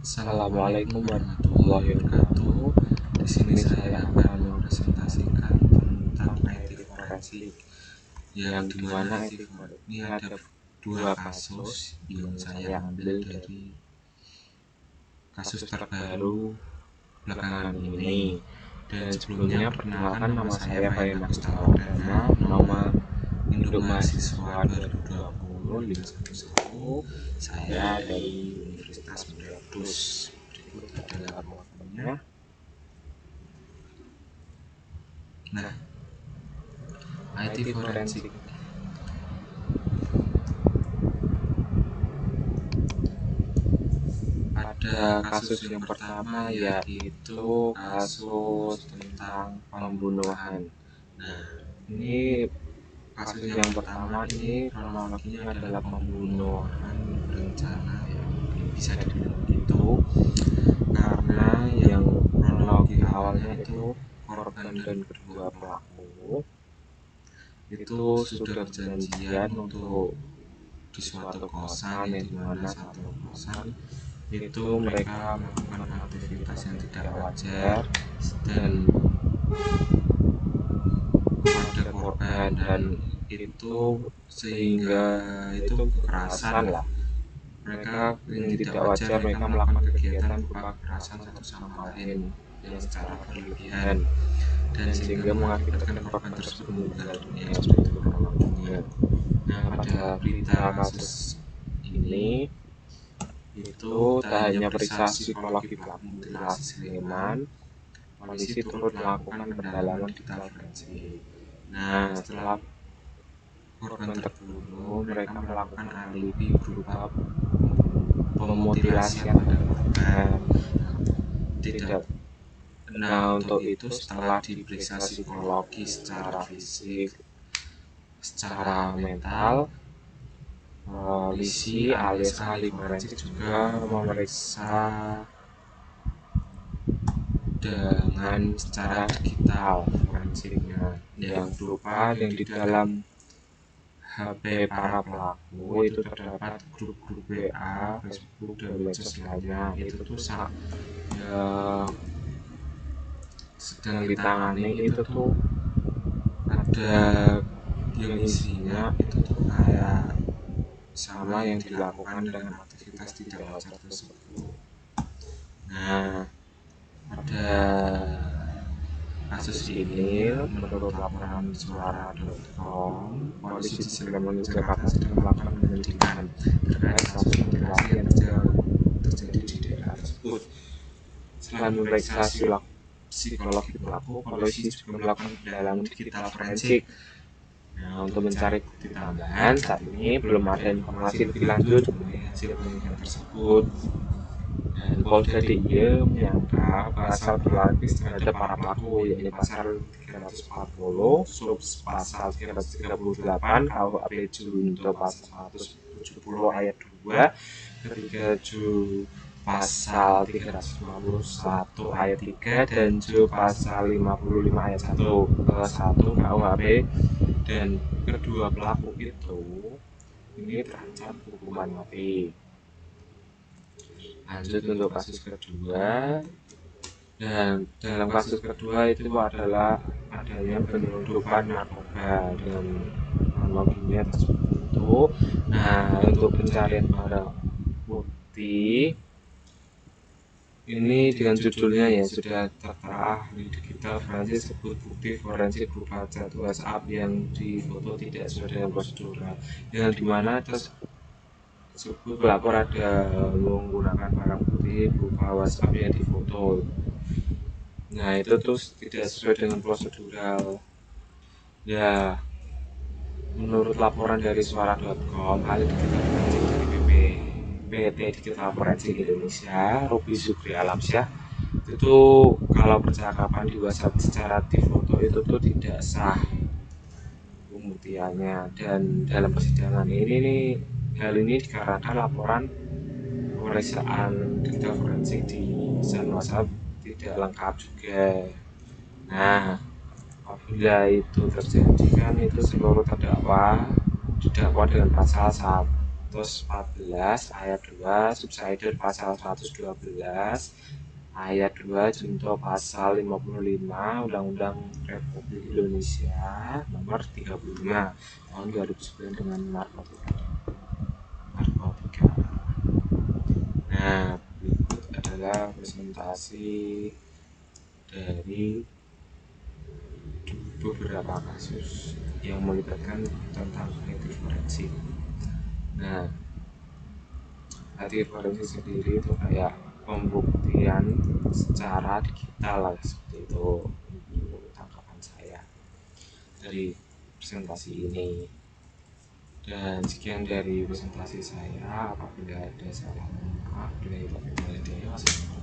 Assalamualaikum warahmatullahi wabarakatuh. Di sini saya akan mempresentasikan tentang IT forensik, yang dimana IT forensik ini ada dua kasus yang saya ambil dari kasus terbaru belakangan ini. Dan sebelumnya perkenalkan, nama saya Fayan Agustawardana, nama Induk Mahasiswa 2020 511. Saya dari Universitas Muda Lubis. Berikut adalah laporannya. Nah, IT forensik. Ada kasus yang pertama, yaitu kasus tentang pembunuhan. Nah, ini kasus yang pertama ini kronologinya adalah pembunuhan berencana, ya bisa dibilang begitu, karena yang kronologi awalnya itu korban dan kedua pelaku itu sudah berjanjian untuk di suatu kosan, yang dimana satu kosan itu mereka melakukan aktivitas yang tidak wajar dan kepada korban, dan itu sehingga itu kekerasan lah. Mereka yang tidak wajar, mereka melakukan kegiatan berupa kekerasan satu sama lain yang secara berlebihan, dan sehingga mengakibatkan korban tersebut meninggal dunia. Seperti itu kronologinya. Nah, pada berita kasus ini itu tak hanya periksa psikologi pelaku mutilasi Sleman, polisi turut melakukan pendalaman digital forensik. Nah, setelah korban terbunuh, mereka melakukan alibi berupa pemutilasian pada korban. Tidak. Nah, untuk itu setelah diperiksa psikologi secara fisik, secara mental, polisi alias ahli forensik juga memeriksa dengan secara digital forensiknya, yang berupa yang di dalam HP para pelaku itu terdapat grup-grup WA, Facebook, dan medsos lainnya. Itu tuh sedang ditangani. Itu tuh ada yang isinya itu tuh kayak sama yang dilakukan dengan aktivitas tidak wajar tersebut. Nah, pada kasus ini, menurut laporan suara.com, polisi di Sleman, Jakarta sedang melakukan penyelidikan terkait kasus mutilasi yang terjadi di daerah tersebut. Selain memeriksa psikologi pelaku, polisi juga melakukan pendalaman digital forensik. Nah, untuk mencari bukti tambahan, saat ini belum ada informasi lebih lanjut mengenai hasil penelitian tersebut. Dan Polda DIY menyangka pasal berlapis terhadap para pelaku, yaitu pasal 340, sub pasal 338 KUHP junto pasal 170 ayat 2, ketiga ju pasal 351 ayat 3, dan ju pasal 55 ayat 1 ke 1 KUHP, dan kedua pelaku itu ini terancam hukuman mati. Lanjut untuk kasus kedua, dan dalam kasus kedua itu adalah adanya penyelundupan narkoba dan kronologinya tersebut itu. Nah, untuk pencarian barang bukti ini dengan judulnya ya sudah tertera di digital forensik, sebut bukti forensik berupa chat WhatsApp yang difoto tidak sesuai dengan prosedural, yang dimana tersebut pelapor ada menggunakan barang bukti berupa WhatsApp yang difoto. Nah, itu terus tidak sesuai dengan prosedural. Ya, menurut laporan dari suara.com, ahli digital forensik dari PT Digital Forensik Indonesia, Ruby Sukri Alamsyah, itu kalau percakapan di WhatsApp secara difoto itu tuh tidak sah pembuktiannya. Dan dalam persidangan ini nih, hal ini dikarenakan laporan pemeriksaan digital forensik di pesan WhatsApp tidak lengkap juga. Nah, apabila itu terjadi kan itu seluruh terdakwa didakwa dengan pasal 114 ayat 2, subsider pasal 112 ayat 2, junto pasal 55 Undang-Undang Republik Indonesia nomor 35 tahun 2009 dengan narkotika. Nah, berikut adalah presentasi dari beberapa kasus yang melibatkan tentang IT forensik. Nah, IT forensik sendiri itu kayak pembuktian secara digital lah, seperti itu menurut tanggapan saya dari presentasi ini. Dan sekian dari presentasi saya. Apabila ada salah, maaf. Bila ada, wassalamualaikum.